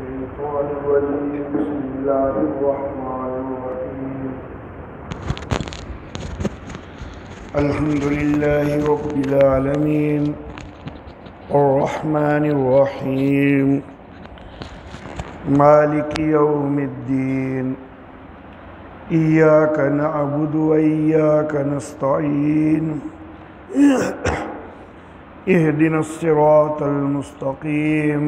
الشيطان الرجيم بسم الله الرحمن الرحيم الحمد لله رب العالمين الرحمن الرحيم مالك يوم الدين إياك نعبد وإياك نستعين اهدنا الصراط المستقيم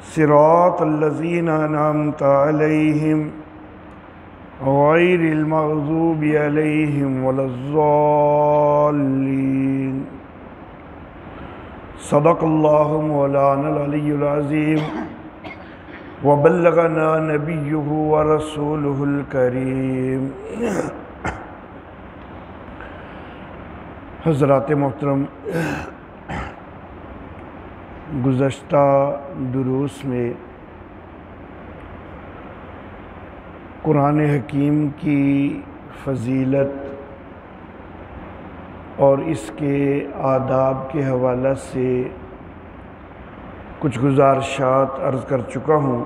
صراط الذين أنعمت عليهم غير المغضوب عليهم ولا الضالين صدق الله مولانا العلي العظيم وبلغنا نبيه ورسوله الكريم۔ حضرات محترم، گزشتہ دروس میں قرآن حکیم کی فضیلت اور اس کے آداب کے حوالہ سے کچھ گزارشات عرض کر چکا ہوں۔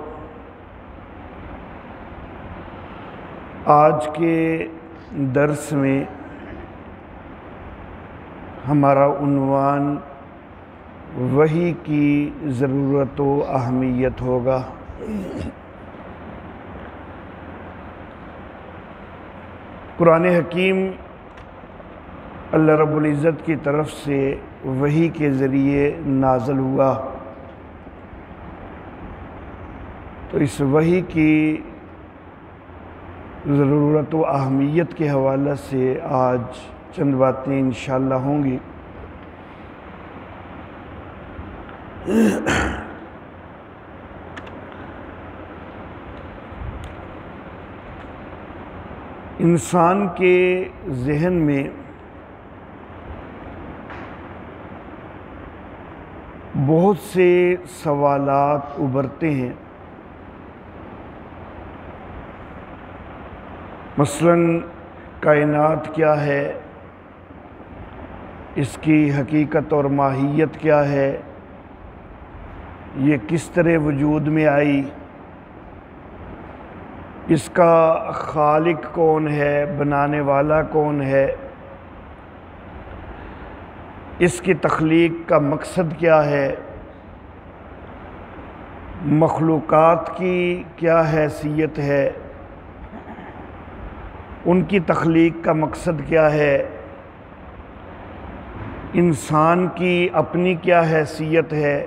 آج کے درس میں ہمارا عنوان وحی کی ضرورت و اہمیت ہوگا۔ قرآن حکیم اللہ رب العزت کی طرف سے وحی کے ذریعے نازل ہوا، تو اس وحی کی ضرورت و اہمیت کے حوالے سے آج چند باتیں انشاءاللہ ہوں گی۔ انسان کے ذہن میں بہت سے سوالات ابھرتے ہیں۔ مثلاً کائنات کیا ہے، اس کی حقیقت اور ماہیت کیا ہے، یہ کس طرح وجود میں آئی، اس کا خالق کون ہے، بنانے والا کون ہے، اس کی تخلیق کا مقصد کیا ہے، مخلوقات کی کیا حیثیت ہے، ان کی تخلیق کا مقصد کیا ہے، انسان کی اپنی کیا حیثیت ہے،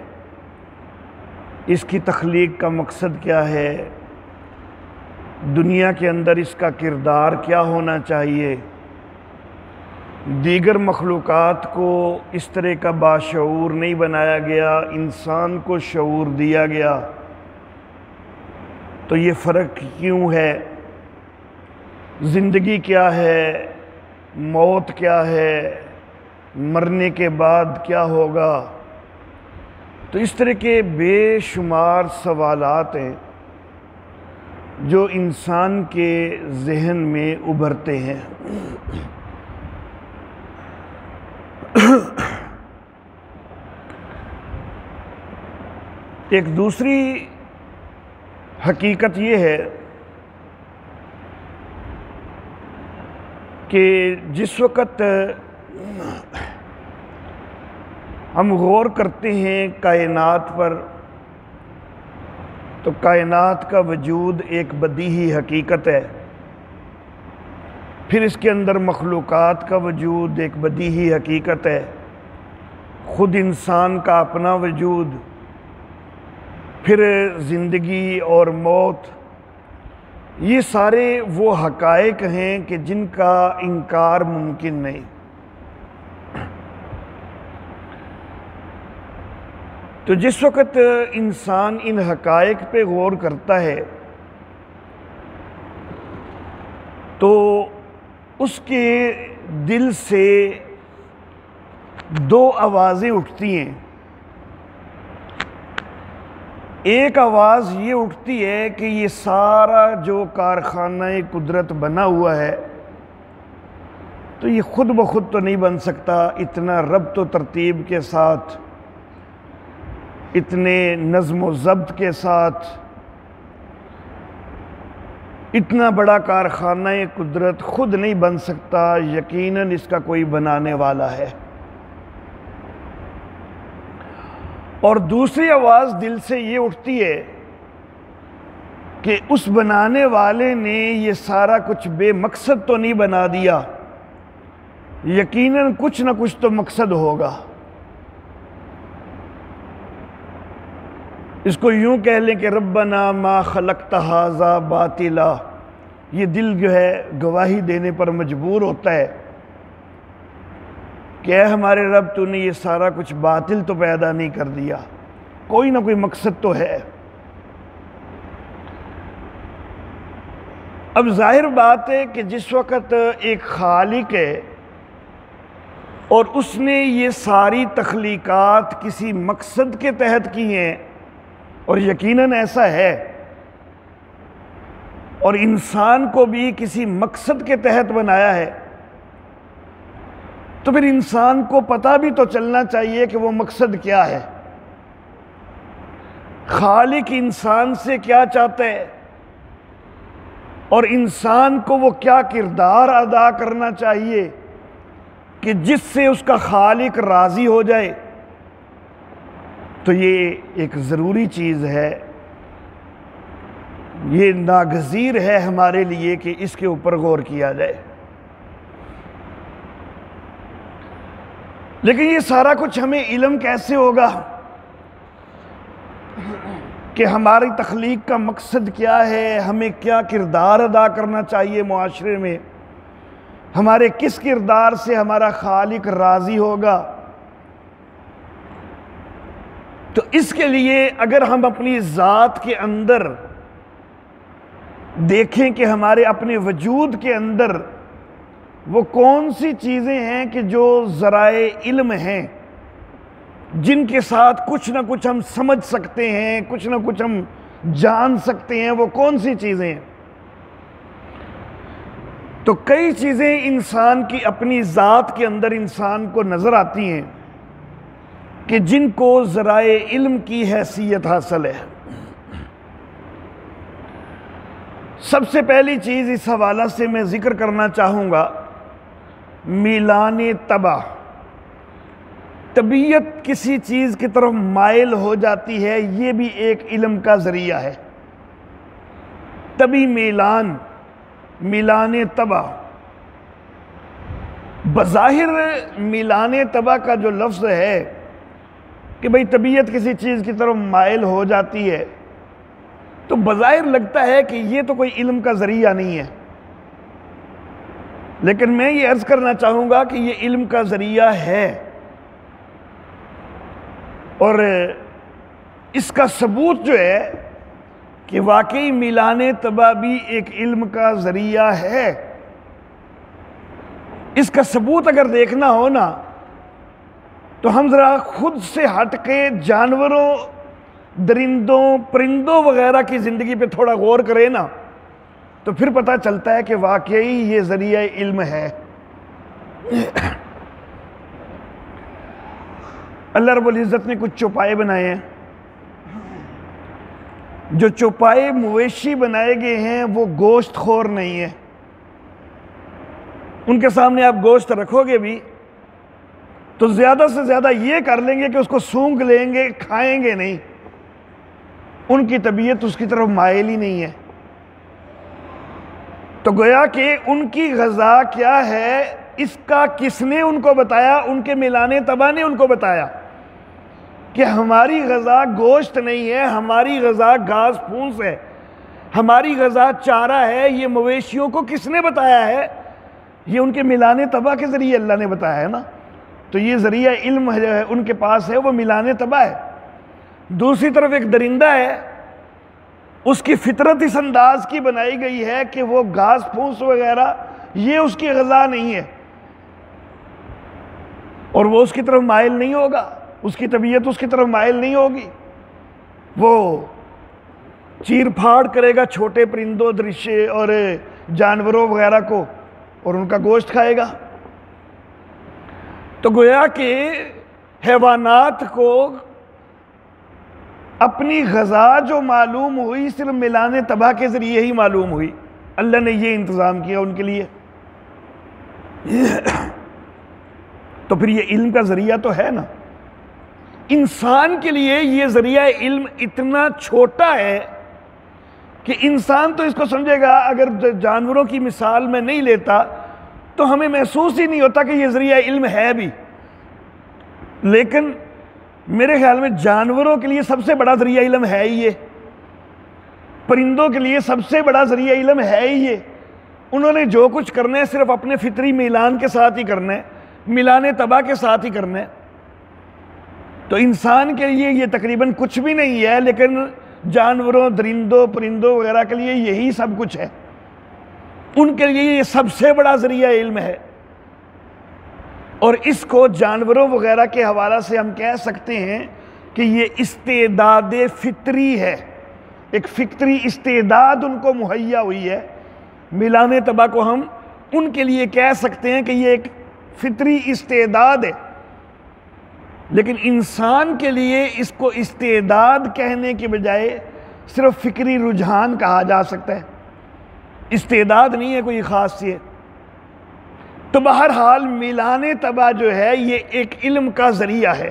اس کی تخلیق کا مقصد کیا ہے، دنیا کے اندر اس کا کردار کیا ہونا چاہیے، دیگر مخلوقات کو اس طرح کا باشعور نہیں بنایا گیا، انسان کو شعور دیا گیا، تو یہ فرق کیوں ہے، زندگی کیا ہے، موت کیا ہے، مرنے کے بعد کیا ہوگا، تو اس طرح کے بے شمار سوالات ہیں جو انسان کے ذہن میں ابھرتے ہیں۔ ایک دوسری حقیقت یہ ہے کہ جس وقت ہم غور کرتے ہیں کائنات پر، تو کائنات کا وجود ایک بدیہی حقیقت ہے، پھر اس کے اندر مخلوقات کا وجود ایک بدیہی حقیقت ہے، خود انسان کا اپنا وجود، پھر زندگی اور موت، یہ سارے وہ حقائق ہیں کہ جن کا انکار ممکن نہیں۔ تو جس وقت انسان ان حقائق پہ غور کرتا ہے تو اس کے دل سے دو آوازیں اٹھتی ہیں۔ ایک آواز یہ اٹھتی ہے کہ یہ سارا جو کارخانہ قدرت بنا ہوا ہے تو یہ خود بخود تو نہیں بن سکتا، اتنا ربط و ترتیب کے ساتھ اتنے نظم و ضبط کے ساتھ اتنا بڑا کارخانہ قدرت خود نہیں بن سکتا، یقیناً اس کا کوئی بنانے والا ہے۔ اور دوسری آواز دل سے یہ اٹھتی ہے کہ اس بنانے والے نے یہ سارا کچھ بے مقصد تو نہیں بنا دیا، یقیناً کچھ نہ کچھ تو مقصد ہوگا۔ اس کو یوں کہہ لیں کہ ربنا ما خلقت ھذا باطلا، یہ دل جو ہے گواہی دینے پر مجبور ہوتا ہے کہ اے ہمارے رب تو نے یہ سارا کچھ باطل تو پیدا نہیں کر دیا، کوئی نہ کوئی مقصد تو ہے۔ اب ظاہر بات ہے کہ جس وقت ایک خالق ہے اور اس نے یہ ساری تخلیقات کسی مقصد کے تحت کی ہیں، اور یقیناً ایسا ہے، اور انسان کو بھی کسی مقصد کے تحت بنایا ہے، تو پھر انسان کو پتہ بھی تو چلنا چاہیے کہ وہ مقصد کیا ہے، خالق انسان سے کیا چاہتا ہے، اور انسان کو وہ کیا کردار ادا کرنا چاہیے کہ جس سے اس کا خالق راضی ہو جائے۔ تو یہ ایک ضروری چیز ہے، یہ ناگزیر ہے ہمارے لیے کہ اس کے اوپر غور کیا جائے۔ لیکن یہ سارا کچھ ہمیں علم کیسے ہوگا کہ ہماری تخلیق کا مقصد کیا ہے، ہمیں کیا کردار ادا کرنا چاہیے معاشرے میں، ہمارے کس کردار سے ہمارا خالق راضی ہوگا؟ تو اس کے لیے اگر ہم اپنی ذات کے اندر دیکھیں کہ ہمارے اپنے وجود کے اندر وہ کون سی چیزیں ہیں کہ جو ذرائع علم ہیں، جن کے ساتھ کچھ نہ کچھ ہم سمجھ سکتے ہیں، کچھ نہ کچھ ہم جان سکتے ہیں، وہ کون سی چیزیں ہیں؟ تو کئی چیزیں انسان کی اپنی ذات کے اندر انسان کو نظر آتی ہیں کہ جن کو ذرائع علم کی حیثیت حاصل ہے۔ سب سے پہلی چیز اس حوالہ سے میں ذکر کرنا چاہوں گا میلان طبع۔ طبیعت کسی چیز کی طرف مائل ہو جاتی ہے، یہ بھی ایک علم کا ذریعہ ہے۔ طبی میلان طبع، بظاہر میلان طبع کا جو لفظ ہے کہ بھئی طبیعت کسی چیز کی طرف مائل ہو جاتی ہے، تو بظاہر لگتا ہے کہ یہ تو کوئی علم کا ذریعہ نہیں ہے، لیکن میں یہ عرض کرنا چاہوں گا کہ یہ علم کا ذریعہ ہے، اور اس کا ثبوت جو ہے کہ واقعی میلان طبع بھی ایک علم کا ذریعہ ہے۔ اس کا ثبوت اگر دیکھنا ہو نا تو ہم ذرا خود سے ہٹ کے جانوروں، درندوں، پرندوں وغیرہ کی زندگی پہ تھوڑا غور کریں نا تو پھر پتہ چلتا ہے کہ واقعی یہ ذریعہ علم ہے۔ اللہ رب العزت نے کچھ چوپائے بنائے ہیں، جو چوپائے مویشی بنائے گئے ہیں وہ گوشت خور نہیں ہے۔ ان کے سامنے آپ گوشت رکھو گے بھی تو زیادہ سے زیادہ یہ کر لیں گے کہ اس کو سونگھ لیں گے، کھائیں گے نہیں۔ ان کی طبیعت اس کی طرف مائل ہی نہیں ہے۔ تو گویا کہ ان کی غذا کیا ہے، اس کا کس نے ان کو بتایا؟ ان کے میلان طبع نے ان کو بتایا کہ ہماری غذا گوشت نہیں ہے، ہماری غذا گھاس پھوس ہے، ہماری غذا چارہ ہے۔ یہ مویشیوں کو کس نے بتایا ہے؟ یہ ان کے میلان طبع کے ذریعے اللہ نے بتایا ہے نا۔ تو یہ ذریعہ علم ہے ان کے پاس ہے، وہ میلان طبع ہے۔ دوسری طرف ایک درندہ ہے، اس کی فطرت اس انداز کی بنائی گئی ہے کہ وہ گھاس پھوس وغیرہ یہ اس کی غذا نہیں ہے، اور وہ اس کی طرف مائل نہیں ہوگا، اس کی طبیعت اس کی طرف مائل نہیں ہوگی۔ وہ چیر پھاڑ کرے گا چھوٹے پرندوں، درشے اور جانوروں وغیرہ کو، اور ان کا گوشت کھائے گا۔ تو گویا کہ حیوانات کو اپنی غذا جو معلوم ہوئی صرف میلان طبع کے ذریعے ہی معلوم ہوئی، اللہ نے یہ انتظام کیا ان کے لیے۔ تو پھر یہ علم کا ذریعہ تو ہے نا۔ انسان کے لیے یہ ذریعہ علم اتنا چھوٹا ہے کہ انسان تو اس کو سمجھے گا، اگر جانوروں کی مثال میں نہیں لیتا تو ہمیں محسوس ہی نہیں ہوتا کہ یہ ذریعہ علم ہے بھی، لیکن میرے خیال میں جانوروں کے لیے سب سے بڑا ذریعہ علم ہے ہی یہ، پرندوں کے لیے سب سے بڑا ذریعہ علم ہے ہی یہ۔ انہوں نے جو کچھ کرنا ہے صرف اپنے فطری میلان کے ساتھ ہی کرنا ہے، میلان طبع کے ساتھ ہی کرنا ہے۔ تو انسان کے لیے یہ تقریباً کچھ بھی نہیں ہے، لیکن جانوروں، درندوں، پرندوں وغیرہ کے لیے یہی سب کچھ ہے، ان کے لیے یہ سب سے بڑا ذریعہ علم ہے۔ اور اس کو جانوروں وغیرہ کے حوالہ سے ہم کہہ سکتے ہیں کہ یہ استعداد فطری ہے، ایک فطری استعداد ان کو مہیا ہوئی ہے۔ میلان طبع کو ہم ان کے لیے کہہ سکتے ہیں کہ یہ ایک فطری استعداد ہے، لیکن انسان کے لیے اس کو استعداد کہنے کے بجائے صرف فکری رجحان کہا جا سکتا ہے، استعداد نہیں ہے کوئی خاص چیز۔ تو بہرحال میلان طبع جو ہے یہ ایک علم کا ذریعہ ہے،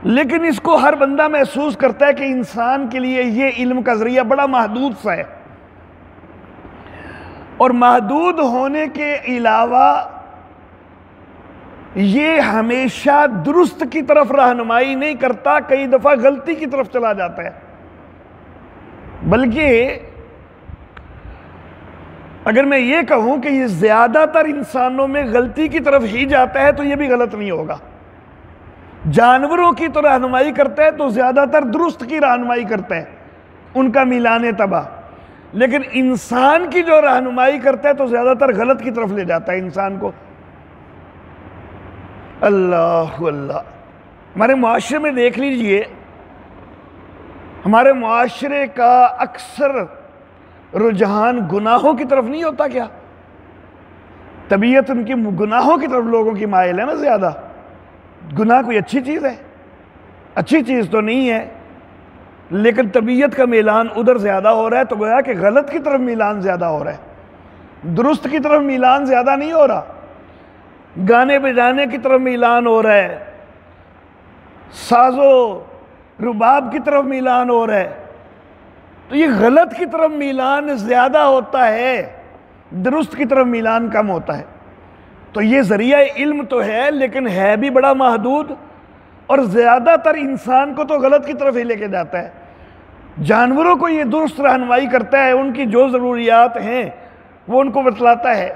لیکن اس کو ہر بندہ محسوس کرتا ہے کہ انسان کے لیے یہ علم کا ذریعہ بڑا محدود سا ہے، اور محدود ہونے کے علاوہ یہ ہمیشہ درست کی طرف رہنمائی نہیں کرتا، کئی دفعہ غلطی کی طرف چلا جاتا ہے۔ بلکہ اگر میں یہ کہوں کہ یہ زیادہ تر انسانوں میں غلطی کی طرف ہی جاتا ہے تو یہ بھی غلط نہیں ہوگا۔ جانوروں کی تو رہنمائی کرتا ہے تو زیادہ تر درست کی رہنمائی کرتا ہے، ان کا میلان طبع، لیکن انسان کی جو رہنمائی کرتا ہے تو زیادہ تر غلط کی طرف لے جاتا ہے انسان کو۔ اللہ اللہ، ہمارے معاشرے میں دیکھ لیجئے، ہمارے معاشرے کا اکثر رجحان گناہوں کی طرف نہیں ہوتا کیا؟ طبیعت ان کی گناہوں کی طرف لوگوں کی مائل ہے نا زیادہ۔ گناہ کوئی اچھی چیز ہے؟ اچھی چیز تو نہیں ہے، لیکن طبیعت کا میلان ادھر زیادہ ہو رہا ہے، تو گویا کہ غلط کی طرف میلان زیادہ ہو رہا ہے، درست کی طرف میلان زیادہ نہیں ہو رہا۔ گانے بجانے کی طرف میلان ہو رہا ہے، ساز و رباب کی طرف میلان ہو رہا ہے، تو یہ غلط کی طرف میلان زیادہ ہوتا ہے، درست کی طرف میلان کم ہوتا ہے۔ تو یہ ذریعہ علم تو ہے، لیکن ہے بھی بڑا محدود، اور زیادہ تر انسان کو تو غلط کی طرف ہی لے کے جاتا ہے۔ جانوروں کو یہ درست رہنمائی کرتا ہے، ان کی جو ضروریات ہیں وہ ان کو بتلاتا ہے۔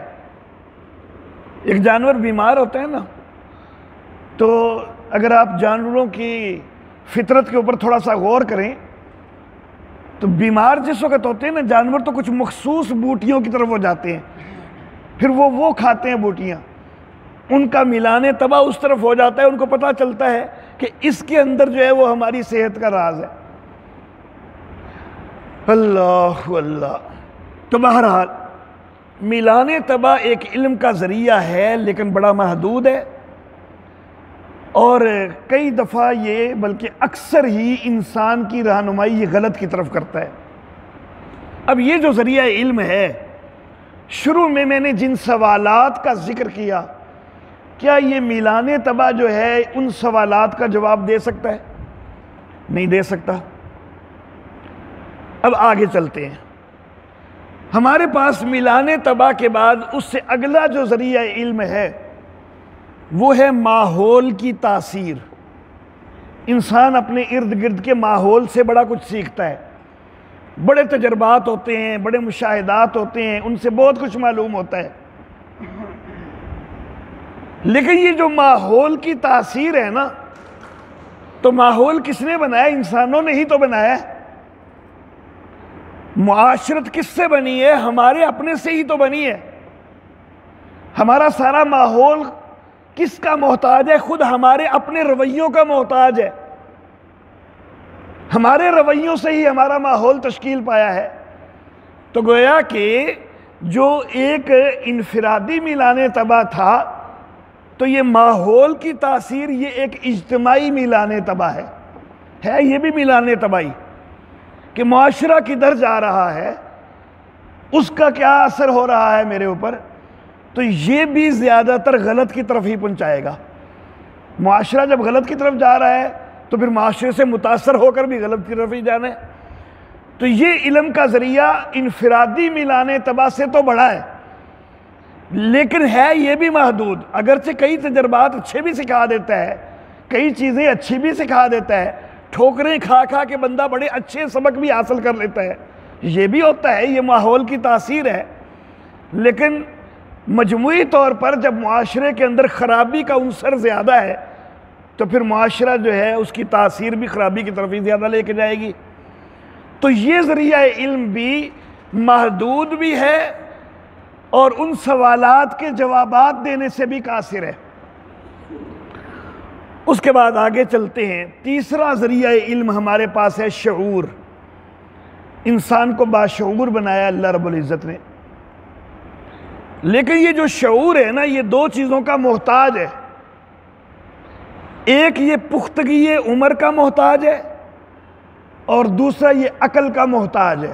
ایک جانور بیمار ہوتا ہے نا، تو اگر آپ جانوروں کی فطرت کے اوپر تھوڑا سا غور کریں تو بیمار جس وقت ہوتے ہیں نا جانور، تو کچھ مخصوص بوٹیوں کی طرف وہ جاتے ہیں، پھر وہ کھاتے ہیں بوٹیاں، ان کا میلان طبع اس طرف ہو جاتا ہے، ان کو پتہ چلتا ہے کہ اس کے اندر جو ہے وہ ہماری صحت کا راز ہے۔ اللہ اللہ۔ تو بہرحال میلان طبع ایک علم کا ذریعہ ہے، لیکن بڑا محدود ہے، اور کئی دفعہ یہ بلکہ اکثر ہی انسان کی رہنمائی یہ غلط کی طرف کرتا ہے۔ اب یہ جو ذریعہ علم ہے، شروع میں نے جن سوالات کا ذکر کیا، کیا یہ میلان طبع جو ہے ان سوالات کا جواب دے سکتا ہے؟ نہیں دے سکتا۔ اب آگے چلتے ہیں۔ ہمارے پاس میلان طبع کے بعد اس سے اگلا جو ذریعہ علم ہے وہ ہے ماحول کی تاثیر۔ انسان اپنے ارد گرد کے ماحول سے بڑا کچھ سیکھتا ہے، بڑے تجربات ہوتے ہیں، بڑے مشاہدات ہوتے ہیں، ان سے بہت کچھ معلوم ہوتا ہے۔ لیکن یہ جو ماحول کی تاثیر ہے نا، تو ماحول کس نے بنایا؟ انسانوں نے ہی تو بنایا ہے۔ معاشرت کس سے بنی ہے؟ ہمارے اپنے سے ہی تو بنی ہے۔ ہمارا سارا ماحول کس کا محتاج ہے؟ خود ہمارے اپنے رویوں کا محتاج ہے۔ ہمارے رویوں سے ہی ہمارا ماحول تشکیل پایا ہے۔ تو گویا کہ جو ایک انفرادی میلان طبع تھا، تو یہ ماحول کی تاثیر یہ ایک اجتماعی میلان طبع ہے۔ ہے یہ بھی میلان طبعی کہ معاشرہ کدھر جا رہا ہے، اس کا کیا اثر ہو رہا ہے میرے اوپر، تو یہ بھی زیادہ تر غلط کی طرف ہی پہنچائے گا۔ معاشرہ جب غلط کی طرف جا رہا ہے تو پھر معاشرے سے متاثر ہو کر بھی غلط کی طرف ہی جانا ہے۔ تو یہ علم کا ذریعہ انفرادی میلان طبع سے تو بڑا ہے، لیکن ہے یہ بھی محدود۔ اگرچہ کئی تجربات اچھے بھی سکھا دیتا ہے، کئی چیزیں اچھی بھی سکھا دیتا ہے، ٹھوکریں کھا کھا کے بندہ بڑے اچھے سبق بھی حاصل کر لیتا ہے، یہ بھی ہوتا ہے، یہ ماحول کی تاثیر ہے، لیکن مجموعی طور پر جب معاشرے کے اندر خرابی کا عنصر زیادہ ہے تو پھر معاشرہ جو ہے اس کی تاثیر بھی خرابی کی طرف ہی زیادہ لے کے جائے گی۔ تو یہ ذریعہ علم بھی محدود بھی ہے اور ان سوالات کے جوابات دینے سے بھی قاصر ہے۔ اس کے بعد آگے چلتے ہیں، تیسرا ذریعہ علم ہمارے پاس ہے شعور۔ انسان کو باشعور بنایا اللہ رب العزت نے، لیکن یہ جو شعور ہے نا، یہ دو چیزوں کا محتاج ہے۔ ایک یہ پختگی عمر کا محتاج ہے اور دوسرا یہ عقل کا محتاج ہے۔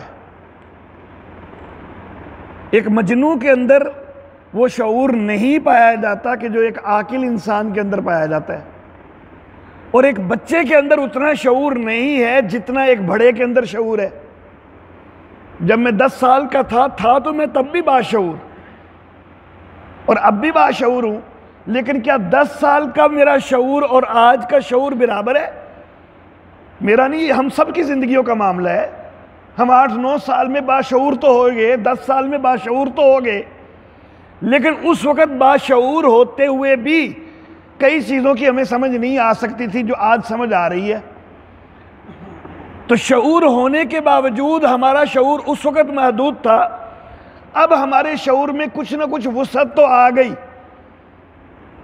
ایک مجنون کے اندر وہ شعور نہیں پایا جاتا کہ جو ایک عاقل انسان کے اندر پایا جاتا ہے، اور ایک بچے کے اندر اتنا شعور نہیں ہے جتنا ایک بڑے کے اندر شعور ہے۔ جب میں 10 سال کا تھا تو میں تب بھی باشعور اور اب بھی باشعور ہوں، لیکن کیا 10 سال کا میرا شعور اور آج کا شعور برابر ہے؟ میرا نہیں، ہم سب کی زندگیوں کا معاملہ ہے۔ ہم 8-9 سال میں باشعور تو ہو گئے، 10 سال میں باشعور تو ہو گئے، لیکن اس وقت باشعور ہوتے ہوئے بھی کئی چیزوں کی ہمیں سمجھ نہیں آ سکتی تھی جو آج سمجھ آ رہی ہے۔ تو شعور ہونے کے باوجود ہمارا شعور اس وقت محدود تھا، اب ہمارے شعور میں کچھ نہ کچھ وسعت تو آ گئی،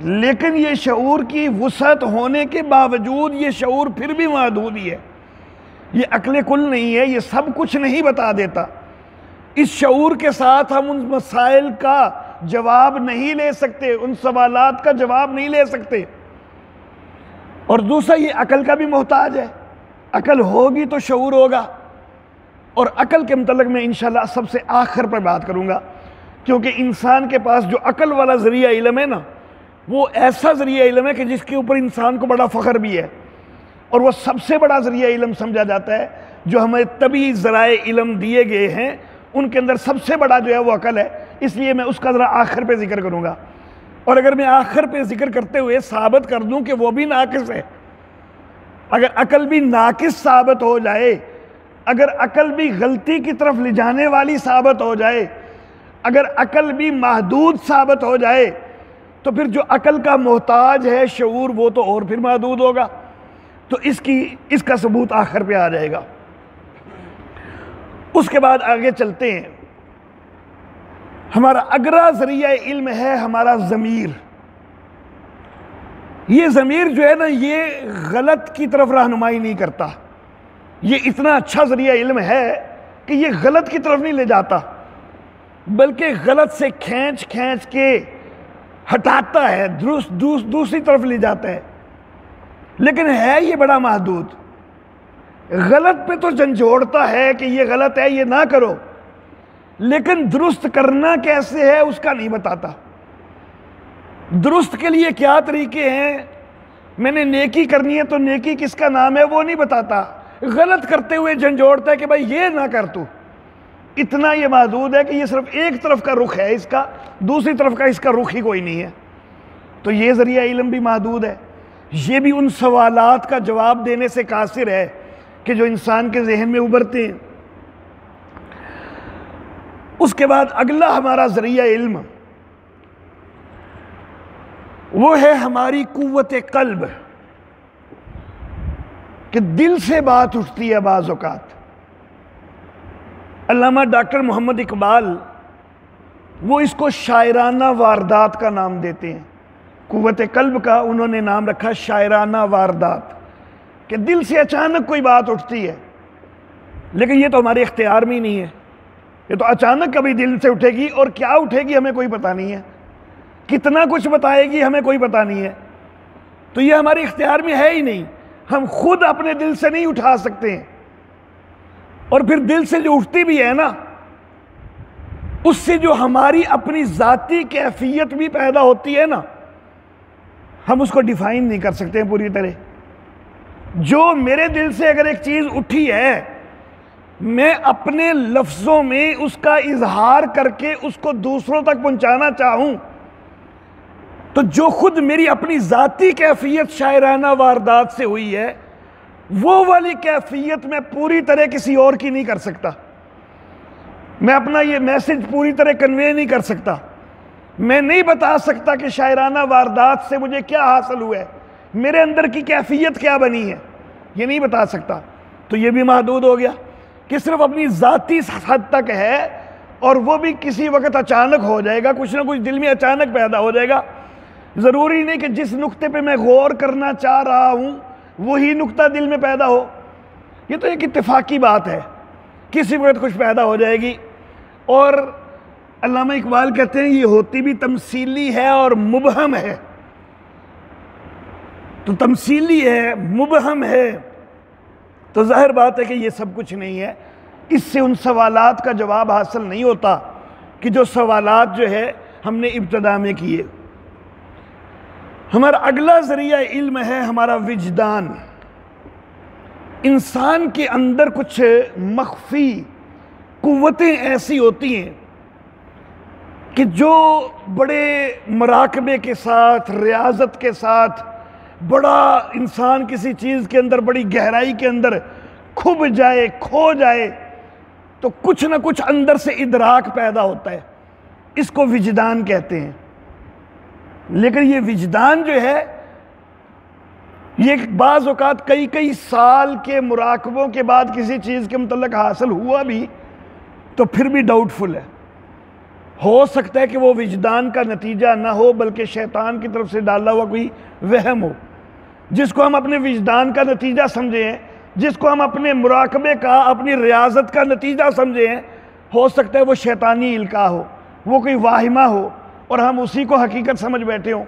لیکن یہ شعور کی وسعت ہونے کے باوجود یہ شعور پھر بھی محدود ہی ہے۔ یہ عقل کل نہیں ہے، یہ سب کچھ نہیں بتا دیتا۔ اس شعور کے ساتھ ہم ان مسائل کا جواب نہیں لے سکتے، ان سوالات کا جواب نہیں لے سکتے۔ اور دوسرا یہ عقل کا بھی محتاج ہے، عقل ہوگی تو شعور ہوگا، اور عقل کے متعلق میں انشاءاللہ سب سے آخر پر بات کروں گا، کیونکہ انسان کے پاس جو عقل والا ذریعہ علم ہے نا، وہ ایسا ذریعہ علم ہے کہ جس کے اوپر انسان کو بڑا فخر بھی ہے، اور وہ سب سے بڑا ذریعہ علم سمجھا جاتا ہے۔ جو ہمیں طبعی ذرائع علم دیے گئے ہیں ان کے اندر سب سے بڑا جو ہے وہ عقل ہے، اس لیے میں اس کا ذرا آخر پہ ذکر کروں گا۔ اور اگر میں آخر پہ ذکر کرتے ہوئے ثابت کر دوں کہ وہ بھی ناقص ہے، اگر عقل بھی ناقص ثابت ہو جائے، اگر عقل بھی غلطی کی طرف لے جانے والی ثابت ہو جائے، اگر عقل بھی محدود ثابت ہو جائے، تو پھر جو عقل کا محتاج ہے شعور، وہ تو اور پھر محدود ہوگا۔ تو اس کا ثبوت آخر پہ آ جائے گا۔ اس کے بعد آگے چلتے ہیں، ہمارا اگلا ذریعہ علم ہے ہمارا ضمیر۔ یہ ضمیر جو ہے نا، یہ غلط کی طرف رہنمائی نہیں کرتا، یہ اتنا اچھا ذریعہ علم ہے کہ یہ غلط کی طرف نہیں لے جاتا، بلکہ غلط سے کھینچ کھینچ کے ہٹاتا ہے، دوسری طرف لے جاتا ہے، لیکن ہے یہ بڑا محدود۔ غلط پہ تو جھنجھوڑتا ہے کہ یہ غلط ہے، یہ نہ کرو، لیکن درست کرنا کیسے ہے اس کا نہیں بتاتا۔ درست کے لیے کیا طریقے ہیں، میں نے نیکی کرنی ہے تو نیکی کس کا نام ہے وہ نہیں بتاتا، غلط کرتے ہوئے جھنجھوڑتا ہے کہ بھائی یہ نہ کر تو۔ اتنا یہ محدود ہے کہ یہ صرف ایک طرف کا رخ ہے اس کا، دوسری طرف کا اس کا رخ ہی کوئی نہیں ہے۔ تو یہ ذریعہ علم بھی محدود ہے، یہ بھی ان سوالات کا جواب دینے سے قاصر ہے کہ جو انسان کے ذہن میں ابھرتے ہیں۔ اس کے بعد اگلا ہمارا ذریعہ علم وہ ہے ہماری قوت قلب، کہ دل سے بات اٹھتی ہے بعض اوقات۔ علامہ ڈاکٹر محمد اقبال وہ اس کو شاعرانہ واردات کا نام دیتے ہیں، قوت قلب کا انہوں نے نام رکھا شاعرانہ واردات، کہ دل سے اچانک کوئی بات اٹھتی ہے، لیکن یہ تو ہمارے اختیار میں ہی نہیں ہے، یہ تو اچانک کبھی دل سے اٹھے گی، اور کیا اٹھے گی ہمیں کوئی پتہ نہیں ہے، کتنا کچھ بتائے گی ہمیں کوئی پتہ نہیں ہے، تو یہ ہمارے اختیار میں ہے ہی نہیں۔ ہم خود اپنے دل سے نہیں اٹھا سکتے ہیں، اور پھر دل سے جو اٹھتی بھی ہے نا، اس سے جو ہماری اپنی ذاتی کیفیت بھی پیدا ہوتی ہے نا، ہم اس کو ڈیفائن نہیں کر سکتے ہیں پوری طرح۔ جو میرے دل سے اگر ایک چیز اٹھی ہے، میں اپنے لفظوں میں اس کا اظہار کر کے اس کو دوسروں تک پہنچانا چاہوں، تو جو خود میری اپنی ذاتی کیفیت شاعرانہ واردات سے ہوئی ہے، وہ والی کیفیت میں پوری طرح کسی اور کی نہیں کر سکتا۔ میں اپنا یہ میسج پوری طرح کنوے نہیں کر سکتا، میں نہیں بتا سکتا کہ شاعرانہ واردات سے مجھے کیا حاصل ہوا ہے، میرے اندر کی کیفیت کیا بنی ہے، یہ نہیں بتا سکتا۔ تو یہ بھی محدود ہو گیا کہ صرف اپنی ذاتی حد تک ہے، اور وہ بھی کسی وقت اچانک ہو جائے گا، کچھ نہ کچھ دل میں اچانک پیدا ہو جائے گا۔ ضروری نہیں کہ جس نقطے پہ میں غور کرنا چاہ رہا ہوں وہی نقطہ دل میں پیدا ہو، یہ تو ایک اتفاقی بات ہے، کسی وقت کچھ پیدا ہو جائے گی۔ اور علامہ اقبال کہتے ہیں یہ ہوتی بھی تمثیلی ہے اور مبہم ہے۔ تو تمثیلی ہے، مبہم ہے، تو ظاہر بات ہے کہ یہ سب کچھ نہیں ہے۔ اس سے ان سوالات کا جواب حاصل نہیں ہوتا کہ جو سوالات جو ہے ہم نے ابتدا میں کیے۔ ہمارا اگلا ذریعہ علم ہے ہمارا وجدان۔ انسان کے اندر کچھ مخفی قوتیں ایسی ہوتی ہیں کہ جو بڑے مراقبے کے ساتھ، ریاضت کے ساتھ، بڑا انسان کسی چیز کے اندر بڑی گہرائی کے اندر کھب جائے، کھو جائے، تو کچھ نہ کچھ اندر سے ادراک پیدا ہوتا ہے، اس کو وجدان کہتے ہیں۔ لیکن یہ وجدان جو ہے، یہ بعض اوقات کئی سال کے مراقبوں کے بعد کسی چیز کے متعلق حاصل ہوا بھی تو پھر بھی ڈاؤٹ فل ہے۔ ہو سکتا ہے کہ وہ وجدان کا نتیجہ نہ ہو بلکہ شیطان کی طرف سے ڈالا ہوا کوئی وہم ہو، جس کو ہم اپنے وجدان کا نتیجہ سمجھے ہیں، جس کو ہم اپنے مراقبے کا، اپنی ریاضت کا نتیجہ سمجھے ہیں، ہو سکتا ہے وہ شیطانی القاء ہو، وہ کوئی واہمہ ہو، اور ہم اسی کو حقیقت سمجھ بیٹھے ہوں۔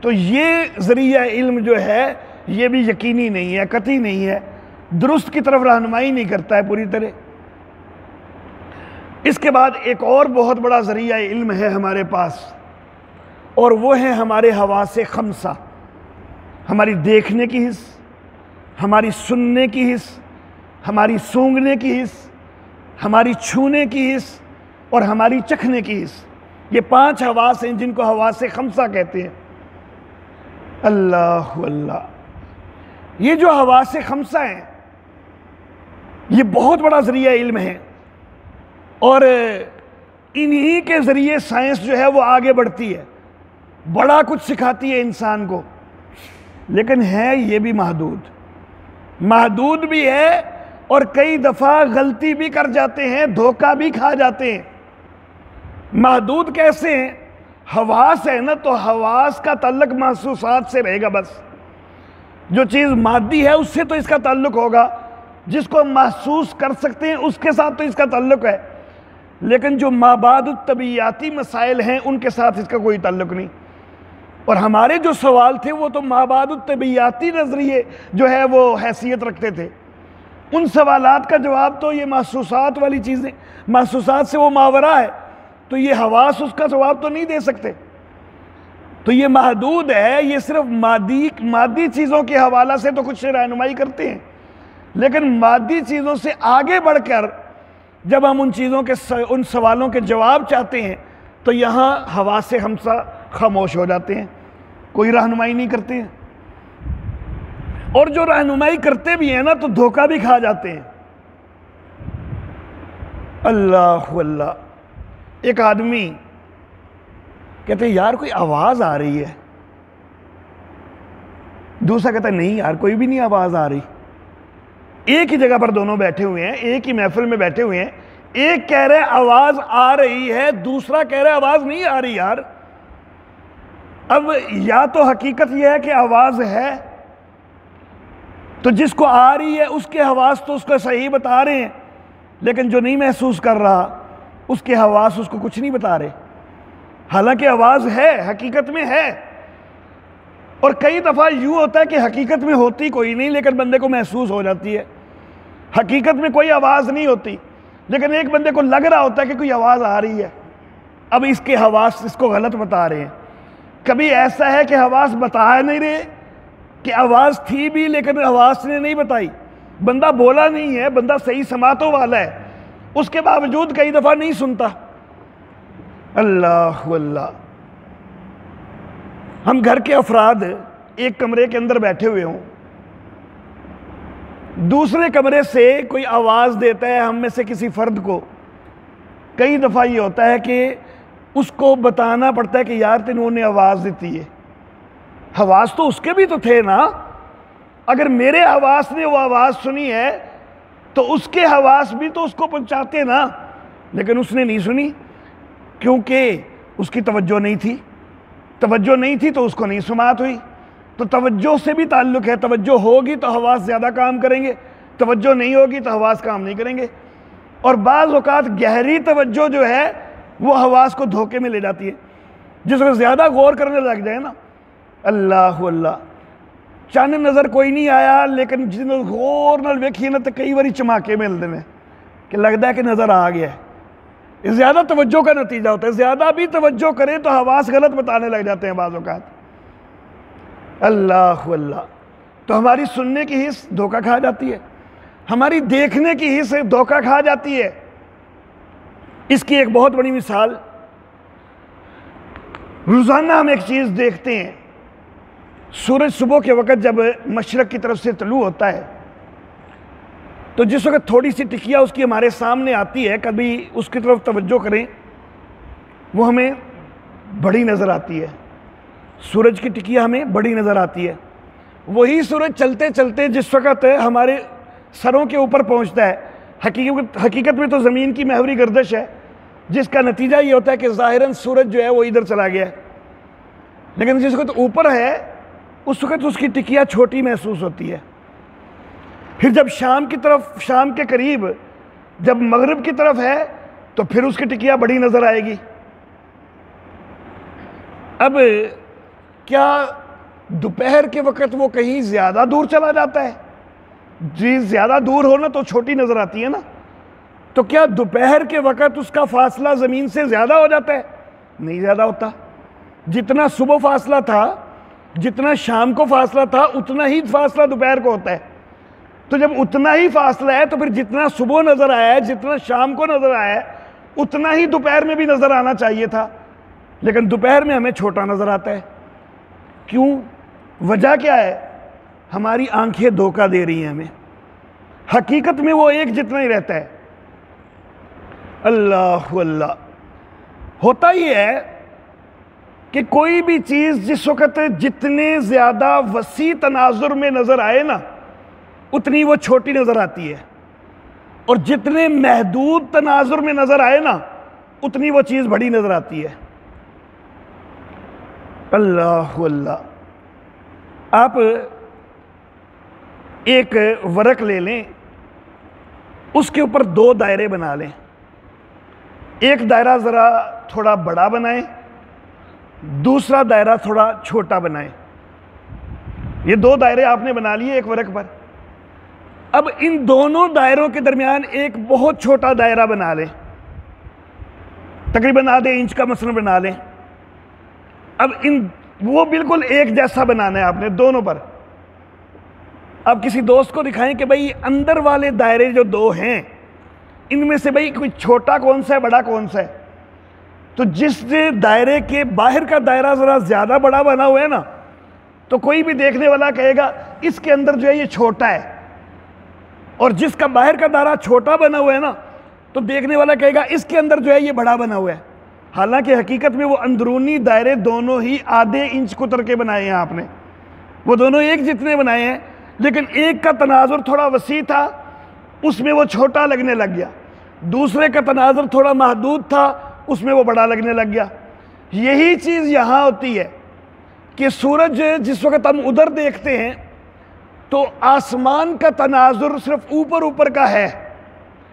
تو یہ ذریعہ علم جو ہے یہ بھی یقینی نہیں ہے، قطعی نہیں ہے، درست کی طرف رہنمائی نہیں کرتا ہے پوری طرح۔ اس کے بعد ایک اور بہت بڑا ذریعہ علم ہے ہمارے پاس، اور وہ ہے ہمارے حواس خمسہ، ہماری دیکھنے کی حس، ہماری سننے کی حس، ہماری سونگھنے کی حس، ہماری چھونے کی حس، اور ہماری چکھنے کی حس۔ یہ 5 حواس ہیں جن کو حواس خمسہ کہتے ہیں۔ اللہ اللہ، یہ جو حواس خمسہ ہیں یہ بہت بڑا ذریعہ علم ہے، اور انہی کے ذریعے سائنس جو ہے وہ آگے بڑھتی ہے، بڑا کچھ سکھاتی ہے انسان کو، لیکن ہے یہ بھی محدود بھی ہے، اور کئی دفعہ غلطی بھی کر جاتے ہیں، دھوکہ بھی کھا جاتے ہیں۔ محدود کیسے ہیں؟ حواس ہے نا، تو حواس کا تعلق محسوسات سے رہے گا، بس جو چیز مادی ہے اس سے تو اس کا تعلق ہوگا، جس کو محسوس کر سکتے ہیں اس کے ساتھ تو اس کا تعلق ہے، لیکن جو مابعد الطبیعیاتی مسائل ہیں ان کے ساتھ اس کا کوئی تعلق نہیں۔ اور ہمارے جو سوال تھے وہ تو مابعد الطبیعیاتی نظریے جو ہے وہ حیثیت رکھتے تھے، ان سوالات کا جواب تو یہ محسوسات والی چیزیں، محسوسات سے وہ ماورا ہے، تو یہ حواس اس کا جواب تو نہیں دے سکتے۔ تو یہ محدود ہے، یہ صرف مادی چیزوں کے حوالہ سے تو کچھ رہنمائی کرتے ہیں، لیکن مادی چیزوں سے آگے بڑھ کر جب ہم ان چیزوں کے ان سوالوں کے جواب چاہتے ہیں تو یہاں حواس خمسہ خاموش ہو جاتے ہیں، کوئی رہنمائی نہیں کرتے ہیں، اور جو رہنمائی کرتے بھی ہیں نا تو دھوکہ بھی کھا جاتے ہیں۔ اللہ اللہ، ایک آدمی کہتے ہیں یار کوئی آواز آ رہی ہے، دوسرا کہتا ہے نہیں یار کوئی بھی نہیں آواز آ رہی۔ ایک ہی جگہ پر دونوں بیٹھے ہوئے ہیں، ایک ہی محفل میں بیٹھے ہوئے ہیں، ایک کہہ رہے آواز آ رہی ہے، دوسرا کہہ رہے آواز نہیں آ رہی یار۔ اب یا تو حقیقت یہ ہے کہ آواز ہے، تو جس کو آ رہی ہے اس کے حواس تو اس کو صحیح بتا رہے ہیں، لیکن جو نہیں محسوس کر رہا اس کے حواس اس کو کچھ نہیں بتا رہے، حالانکہ آواز ہے، حقیقت میں ہے، اور کئی دفعہ یوں ہوتا ہے کہ حقیقت میں ہوتی کوئی نہیں لیکن بندے کو محسوس ہو جاتی ہے، حقیقت میں کوئی آواز نہیں ہوتی لیکن ایک بندے کو لگ رہا ہوتا ہے کہ کوئی آواز آ رہی ہے۔ اب اس کے حواس اس کو غلط بتا رہے ہیں۔ کبھی ایسا ہے کہ حواس بتا نہیں رہے کہ آواز تھی بھی لیکن حواس نے نہیں بتائی، بندہ بولا نہیں ہے، بندہ صحیح سماعتوں والا ہے، اس کے باوجود کئی دفعہ نہیں سنتا۔ اللہ اللہ، ہم گھر کے افراد ایک کمرے کے اندر بیٹھے ہوئے ہوں، دوسرے کمرے سے کوئی آواز دیتا ہے ہم میں سے کسی فرد کو، کئی دفعہ یہ ہوتا ہے کہ اس کو بتانا پڑتا ہے کہ یار تینوں نے آواز دیتی ہے، حواس تو اس کے بھی تو تھے نا، اگر میرے حواس نے وہ آواز سنی ہے تو اس کے حواس بھی تو اس کو پہنچاتے نا، لیکن اس نے نہیں سنی کیونکہ اس کی توجہ نہیں تھی، توجہ نہیں تھی تو اس کو نہیں سماعت ہوئی۔ تو توجہ سے بھی تعلق ہے، توجہ ہوگی تو حواس زیادہ کام کریں گے، توجہ نہیں ہوگی تو حواس کام نہیں کریں گے۔ اور بعض اوقات گہری توجہ جو ہے وہ حواس کو دھوکے میں لے جاتی ہے، جس کو زیادہ غور کرنے لگ جائے نا، اللہ اللہ، چاند نظر کوئی نہیں آیا لیکن جن غور نال ویکھیے نا تو کئی باری چماکے ملتے ہیں کہ لگتا ہے کہ نظر آ گیا ہے۔ یہ زیادہ توجہ کا نتیجہ ہوتا ہے، زیادہ بھی توجہ کریں تو حواس غلط بتانے لگ جاتے ہیں بعض اوقات۔ اللہ اللہ، تو ہماری سننے کی حس دھوکہ کھا جاتی ہے، ہماری دیکھنے کی حس دھوکہ کھا جاتی ہے۔ اس کی ایک بہت بڑی مثال، روزانہ ہم ایک چیز دیکھتے ہیں، سورج صبح کے وقت جب مشرق کی طرف سے طلوع ہوتا ہے تو جس وقت تھوڑی سی ٹکیا اس کی ہمارے سامنے آتی ہے، کبھی اس کی طرف توجہ کریں، وہ ہمیں بڑی نظر آتی ہے، سورج کی ٹکیا ہمیں بڑی نظر آتی ہے۔ وہی سورج چلتے چلتے جس وقت ہمارے سروں کے اوپر پہنچتا ہے، حقیقت میں تو زمین کی محوری گردش ہے، جس کا نتیجہ یہ ہوتا ہے کہ ظاہراً سورج جو ہے وہ ادھر چلا گیا ہے، لیکن جس وقت اوپر ہے اس وقت اس کی ٹکیا چھوٹی محسوس ہوتی ہے۔ پھر جب شام کی طرف، شام کے قریب جب مغرب کی طرف ہے تو پھر اس کی ٹکیا بڑی نظر آئے گی۔ اب کیا دوپہر کے وقت وہ کہیں زیادہ دور چلا جاتا ہے؟ جی زیادہ دور ہونا تو چھوٹی نظر آتی ہے نا، تو کیا دوپہر کے وقت اس کا فاصلہ زمین سے زیادہ ہو جاتا ہے؟ نہیں زیادہ ہوتا، جتنا صبح فاصلہ تھا، جتنا شام کو فاصلہ تھا، اتنا ہی فاصلہ دوپہر کو ہوتا ہے۔ تو جب اتنا ہی فاصلہ ہے تو پھر جتنا صبح نظر آیا ہے، جتنا شام کو نظر آیا ہے، اتنا ہی دوپہر میں بھی نظر آنا چاہیے تھا، لیکن دوپہر میں ہمیں چھوٹا نظر آتا ہے۔ کیوں؟ وجہ کیا ہے؟ ہماری آنکھیں دھوکہ دے رہی ہیں ہمیں، حقیقت میں وہ ایک جتنا ہی رہتا ہے۔ اللہ اللہ، ہوتا یہ ہے کہ کوئی بھی چیز جس وقت جتنے زیادہ وسیع تناظر میں نظر آئے نا اتنی وہ چھوٹی نظر آتی ہے، اور جتنے محدود تناظر میں نظر آئے نا اتنی وہ چیز بڑی نظر آتی ہے۔ اللہ اللہ، آپ ایک ورق لے لیں، اس کے اوپر دو دائرے بنا لیں، ایک دائرہ ذرا تھوڑا بڑا بنائیں، دوسرا دائرہ تھوڑا چھوٹا بنائیں۔ یہ دو دائرے آپ نے بنا لیے ایک ورق پر۔ اب ان دونوں دائروں کے درمیان ایک بہت چھوٹا دائرہ بنا لیں، تقریباً آدھے انچ کا مثلا بنا لیں۔ اب وہ بالکل ایک جیسا بنانا ہے آپ نے دونوں پر۔ اب کسی دوست کو دکھائیں کہ بھائی اندر والے دائرے جو دو ہیں ان میں سے بھائی کوئی چھوٹا کون سا ہے بڑا کون سا ہے، تو جس دائرے کے باہر کا دائرہ ذرا زیادہ بڑا بنا ہوا ہے نا تو کوئی بھی دیکھنے والا کہے گا اس کے اندر جو ہے یہ چھوٹا ہے، اور جس کا باہر کا دائرہ چھوٹا بنا ہوا ہے نا تو دیکھنے والا کہے گا اس کے اندر جو ہے یہ بڑا بنا ہوا ہے۔ حالانکہ حقیقت میں وہ اندرونی دائرے دونوں ہی آدھے انچ قطر کے بنائے ہیں آپ نے، وہ دونوں ایک جتنے بنائے ہیں، لیکن ایک کا تناظر تھوڑا وسیع تھا اس میں وہ چھوٹا لگنے لگ گیا، دوسرے کا تناظر تھوڑا محدود تھا اس میں وہ بڑا لگنے لگ گیا۔ یہی چیز یہاں ہوتی ہے کہ سورج جس وقت ہم ادھر دیکھتے ہیں تو آسمان کا تناظر صرف اوپر اوپر کا ہے،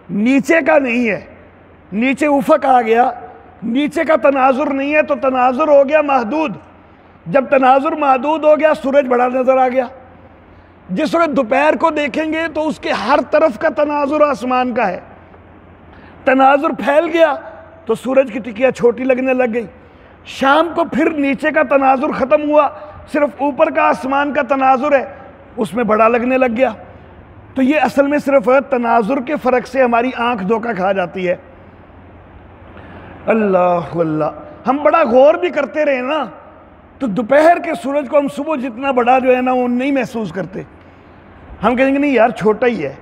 نیچے کا نہیں ہے، نیچے افق آ گیا، نیچے کا تناظر نہیں ہے، تو تناظر ہو گیا محدود، جب تناظر محدود ہو گیا سورج بڑا نظر آ گیا. جس وقت دوپہر کو دیکھیں گے تو اس کے ہر طرف کا تناظر آسمان کا ہے. تناظر پھیل گیا تو سورج کی ٹکیا چھوٹی لگنے لگ گئی. شام کو پھر نیچے کا تناظر ختم ہوا, صرف اوپر کا آسمان کا تناظر ہے, اس میں بڑا لگنے لگ گیا. تو یہ اصل میں صرف تناظر کے فرق سے ہماری آنکھ دھوکہ کھا جاتی ہے. اللہ اللہ, ہم بڑا غور بھی کرتے رہے نا تو دوپہر کے سورج کو ہم صبح جتنا بڑا جو ہے نا وہ نہیں محسوس کرتے. ہم کہیں گے نہیں یار چھوٹا ہی ہے,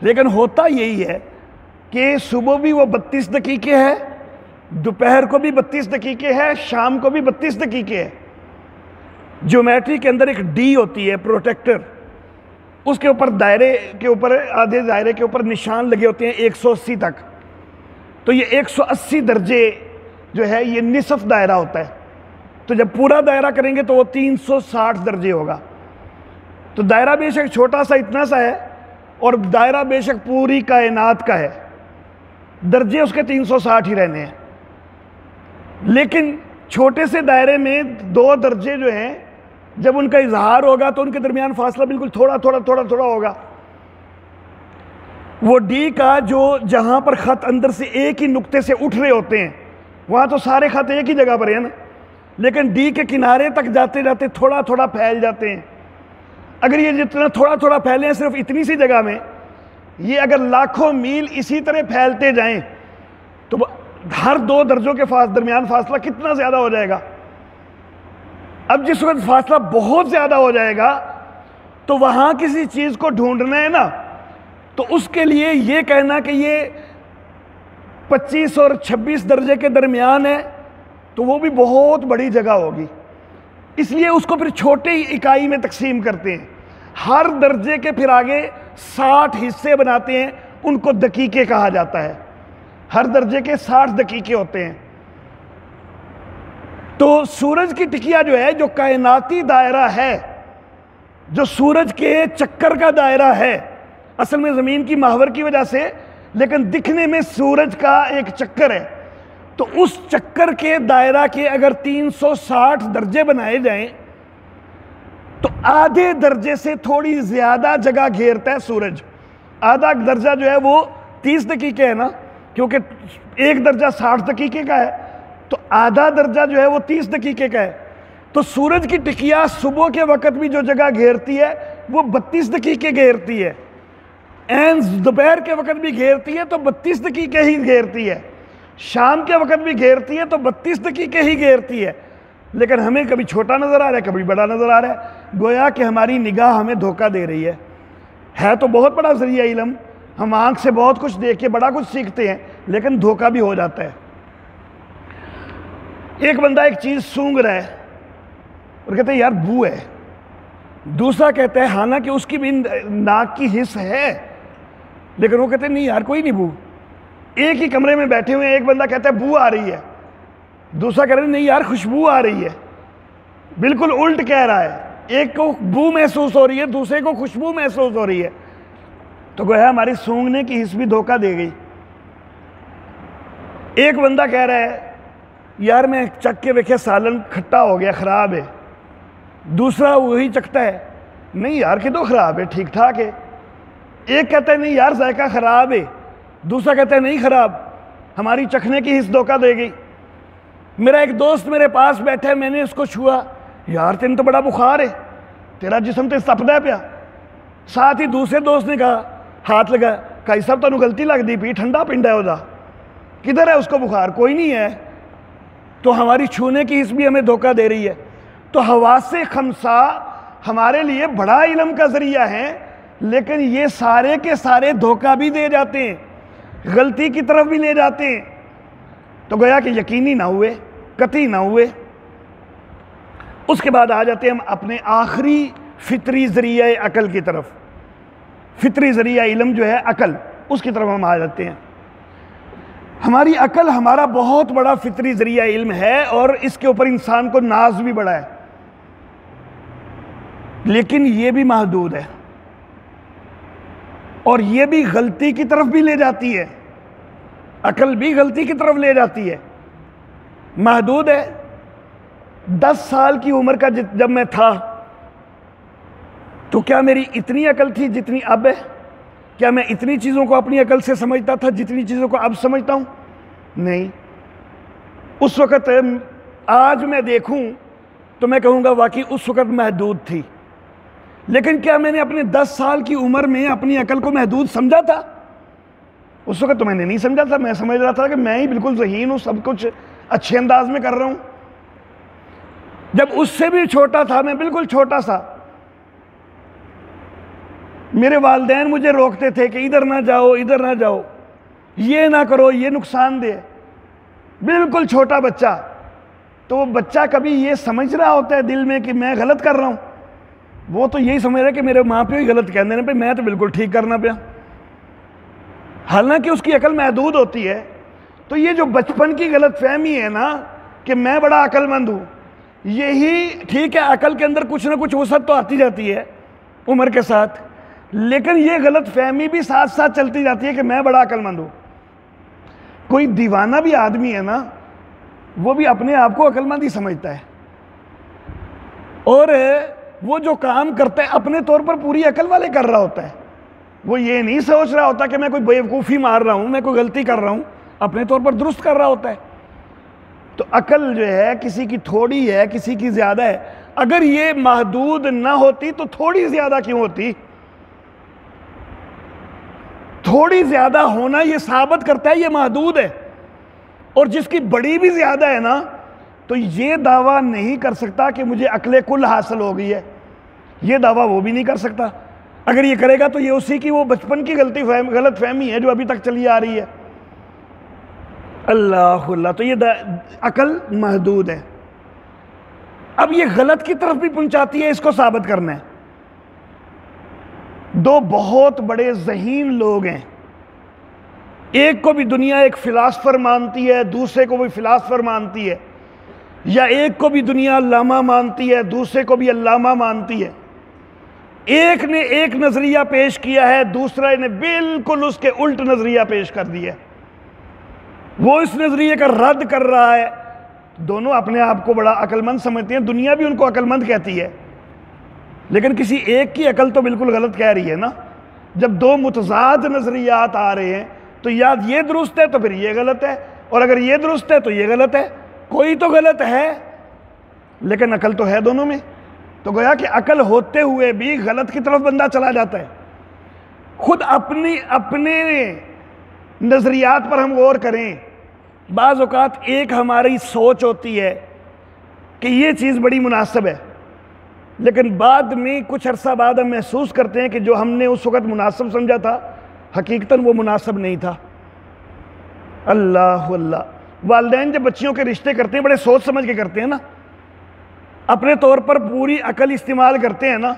لیکن ہوتا یہی ہے کہ صبح بھی وہ 32 دقیقے ہے, دوپہر کو بھی 32 دقیقے ہے, شام کو بھی 32 دقیقے ہے. جیومیٹری کے اندر ایک ڈی ہوتی ہے پروٹیکٹر, اس کے اوپر دائرے کے اوپر آدھے دائرے کے اوپر نشان لگے ہوتے ہیں 180 تک. تو یہ 180 درجے جو ہے یہ نصف دائرہ ہوتا ہے. تو جب پورا دائرہ کریں گے تو وہ 360 درجے ہوگا. تو دائرہ بے شک چھوٹا سا اتنا سا ہے اور دائرہ بے شک پوری کائنات کا ہے, درجے اس کے 360 ہی رہنے ہیں. لیکن چھوٹے سے دائرے میں 2 درجے جو ہیں جب ان کا اظہار ہوگا تو ان کے درمیان فاصلہ بالکل تھوڑا تھوڑا ہوگا. وہ ڈی کا جو جہاں پر خط اندر سے ایک ہی نقطے سے اٹھ رہے ہوتے ہیں وہاں تو سارے خط ایک ہی جگہ پر ہیں نا, لیکن ڈی کے کنارے تک جاتے جاتے تھوڑا پھیل جاتے ہیں. اگر یہ جتنا تھوڑا پھیلے ہیں صرف اتنی سی جگہ میں, یہ اگر لاکھوں میل اسی طرح پھیلتے جائیں تو ہر 2 درجوں کے درمیان فاصلہ کتنا زیادہ ہو جائے گا. اب جس وقت فاصلہ بہت زیادہ ہو جائے گا تو وہاں کسی چیز کو ڈھونڈنا ہے نا, تو اس کے لیے یہ کہنا کہ یہ 25 اور 26 درجے کے درمیان ہے تو وہ بھی بہت بڑی جگہ ہوگی. اس لیے اس کو پھر چھوٹے ہی اکائی میں تقسیم کرتے ہیں. ہر درجے کے پھر آگے 60 حصے بناتے ہیں, ان کو دقیقے کہا جاتا ہے. ہر درجے کے 60 دقیقے ہوتے ہیں. تو سورج کی ٹکیا جو ہے, جو کائناتی دائرہ ہے, جو سورج کے چکر کا دائرہ ہے, اصل میں زمین کی محور کی وجہ سے, لیکن دکھنے میں سورج کا ایک چکر ہے. تو اس چکر کے دائرہ کے اگر 360 درجے بنائے جائیں تو آدھے درجے سے تھوڑی زیادہ جگہ گھیرتا ہے سورج. آدھا درجہ جو ہے وہ 30 دقیقے ہے نا, کیونکہ ایک درجہ 60 دقیقے کا ہے, تو آدھا درجہ جو ہے وہ 30 دقیقے کا ہے. تو سورج کی ٹکیا صبح کے وقت بھی جو جگہ گھیرتی ہے وہ 32 دقیقے گھیرتی ہے, دوپہر کے وقت بھی گھیرتی ہے تو 32 دقیقے ہی گھیرتی ہے, شام کے وقت بھی گھیرتی ہے تو 32 دقیقے ہی گھیرتی ہے. لیکن ہمیں کبھی چھوٹا نظر آ رہا ہے, کبھی بڑا نظر آ رہا ہے, گویا کہ ہماری نگاہ ہمیں دھوکہ دے رہی ہے تو بہت بڑا ذریعہ علم, ہم آنکھ سے بہت کچھ دیکھ کے بڑا کچھ سیکھتے ہیں, لیکن دھوکہ بھی ہو جاتا ہے. ایک بندہ ایک چیز سونگھ رہا ہے اور کہتے ہیں یار بو ہے, دوسرا کہتا ہے حالانکہ اس کی بھی ناک کی حس ہے, لیکن وہ کہتے ہیں نہیں یار کوئی نہیں بو. ایک ہی کمرے میں بیٹھے ہوئے ہیں, ایک بندہ کہتا ہے بو آ رہی ہے, دوسرا کہہ رہا ہے نہیں یار خوشبو آ رہی ہے. بالکل الٹ کہہ رہا ہے, ایک کو بو محسوس ہو رہی ہے, دوسرے کو خوشبو محسوس ہو رہی ہے. تو گویا ہماری سونگھنے کی حس بھی دھوکہ دے گئی. ایک بندہ کہہ رہا ہے یار میں چکھ کے دیکھے سالن کھٹا ہو گیا, خراب ہے. دوسرا وہی چکھتا ہے نہیں یار کہ تو خراب ہے, ٹھیک ٹھاک ہے. ایک کہتا ہے نہیں یار ذائقہ خراب ہے, دوسرا کہتا ہے نہیں خراب. ہماری چکھنے کی حس دھوکہ دے گئی. میرا ایک دوست میرے پاس بیٹھا ہے, میں نے اس کو چھوا, یار تین تو بڑا بخار ہے, تیرا جسم تو تپدا پیا. ساتھ ہی دوسرے دوست نے کہا, ہاتھ لگا, کائی صاحب تانوں غلطی لگ دی پی, ٹھنڈا پنڈا ہے وہ دا, کدھر ہے اس کو بخار, کوئی نہیں ہے. تو ہماری چھونے کی حس بھی ہمیں دھوکہ دے رہی ہے. تو حواس خمسہ ہمارے لیے بڑا علم کا ذریعہ ہے, لیکن یہ سارے کے سارے دھوکہ بھی دے جاتے ہیں, غلطی کی طرف بھی لے جاتے ہیں. تو گویا کہ یقینی نہ ہوئے, قطعی نہ ہوئے. اس کے بعد آ جاتے ہیں ہم اپنے آخری فطری ذریعہ عقل کی طرف. فطری ذریعہ علم جو ہے عقل, اس کی طرف ہم آ جاتے ہیں. ہماری عقل ہمارا بہت بڑا فطری ذریعہ علم ہے, اور اس کے اوپر انسان کو ناز بھی بڑا ہے, لیکن یہ بھی محدود ہے, اور یہ بھی غلطی کی طرف بھی لے جاتی ہے. عقل بھی غلطی کی طرف لے جاتی ہے, محدود ہے. 10 سال کی عمر کا جب میں تھا تو کیا میری اتنی عقل تھی جتنی اب ہے؟ کیا میں اتنی چیزوں کو اپنی عقل سے سمجھتا تھا جتنی چیزوں کو اب سمجھتا ہوں؟ نہیں. اس وقت آج میں دیکھوں تو میں کہوں گا واقعی اس وقت محدود تھی. لیکن کیا میں نے اپنے 10 سال کی عمر میں اپنی عقل کو محدود سمجھا تھا؟ اس وقت تو میں نے نہیں سمجھا تھا. میں سمجھ رہا تھا کہ میں ہی بالکل ذہین ہوں, سب کچھ اچھے انداز میں کر رہا ہوں. جب اس سے بھی چھوٹا تھا, میں بالکل چھوٹا سا, میرے والدین مجھے روکتے تھے کہ ادھر نہ جاؤ, ادھر نہ جاؤ, یہ نہ کرو, یہ نقصان دہ. بالکل چھوٹا بچہ, تو وہ بچہ کبھی یہ سمجھ رہا ہوتا ہے دل میں کہ میں غلط کر رہا ہوں؟ وہ تو یہی سمجھ رہا ہے کہ میرے ماں پہ ہی غلط کہہ دینے پہ میں تو بالکل ٹھیک کرنا پیا. حالانکہ اس کی عقل محدود ہوتی ہے. تو یہ جو بچپن کی غلط فہمی ہے نا کہ میں بڑا عقل مند ہوں, یہی ٹھیک ہے, عقل کے اندر کچھ نہ کچھ وسعت تو آتی جاتی ہے عمر کے ساتھ, لیکن یہ غلط فہمی بھی ساتھ ساتھ چلتی جاتی ہے کہ میں بڑا عقل مند ہوں. کوئی دیوانہ بھی آدمی ہے نا, وہ بھی اپنے آپ کو عقل مند ہی سمجھتا ہے, اور وہ جو کام کرتا ہے اپنے طور پر پوری عقل والے کر رہا ہوتا ہے. وہ یہ نہیں سوچ رہا ہوتا کہ میں کوئی بیوقوفی مار رہا ہوں, میں کوئی غلطی کر رہا ہوں, اپنے طور پر درست کر رہا ہوتا ہے. تو عقل جو ہے کسی کی تھوڑی ہے, کسی کی زیادہ ہے. اگر یہ محدود نہ ہوتی تو تھوڑی زیادہ کیوں ہوتی؟ تھوڑی زیادہ ہونا یہ ثابت کرتا ہے یہ محدود ہے. اور جس کی بڑی بھی زیادہ ہے نا, تو یہ دعویٰ نہیں کر سکتا کہ مجھے عقل کل حاصل ہو گئی ہے. یہ دعویٰ وہ بھی نہیں کر سکتا. اگر یہ کرے گا تو یہ اسی کی وہ بچپن کی غلط فہمی ہے جو ابھی تک چلی آ رہی ہے. اللہ اللہ, تو یہ عقل محدود ہے. اب یہ غلط کی طرف بھی پہنچاتی ہے, اس کو ثابت کرنا ہے. دو بہت بڑے ذہین لوگ ہیں, ایک کو بھی دنیا ایک فلاسفر مانتی ہے, دوسرے کو بھی فلاسفر مانتی ہے, یا ایک کو بھی دنیا علامہ مانتی ہے, دوسرے کو بھی علامہ مانتی ہے. ایک نے ایک نظریہ پیش کیا ہے, دوسرے نے بالکل اس کے الٹ نظریہ پیش کر دیا ہے. وہ اس نظریے کا رد کر رہا ہے. دونوں اپنے آپ کو بڑا عقل مند سمجھتے ہیں, دنیا بھی ان کو عقل مند کہتی ہے, لیکن کسی ایک کی عقل تو بالکل غلط کہہ رہی ہے نا. جب دو متضاد نظریات آ رہے ہیں تو یا یہ درست ہے تو پھر یہ غلط ہے, اور اگر یہ درست ہے تو یہ غلط ہے. کوئی تو غلط ہے, لیکن عقل تو ہے دونوں میں. تو گویا کہ عقل ہوتے ہوئے بھی غلط کی طرف بندہ چلا جاتا ہے. خود اپنے نظریات پر ہم غور کریں. بعض اوقات ایک ہماری سوچ ہوتی ہے کہ یہ چیز بڑی مناسب ہے, لیکن بعد میں کچھ عرصہ بعد ہم محسوس کرتے ہیں کہ جو ہم نے اس وقت مناسب سمجھا تھا حقیقتاً وہ مناسب نہیں تھا. اللہ اللہ. والدین جب بچیوں کے رشتے کرتے ہیں بڑے سوچ سمجھ کے کرتے ہیں نا, اپنے طور پر پوری عقل استعمال کرتے ہیں نا,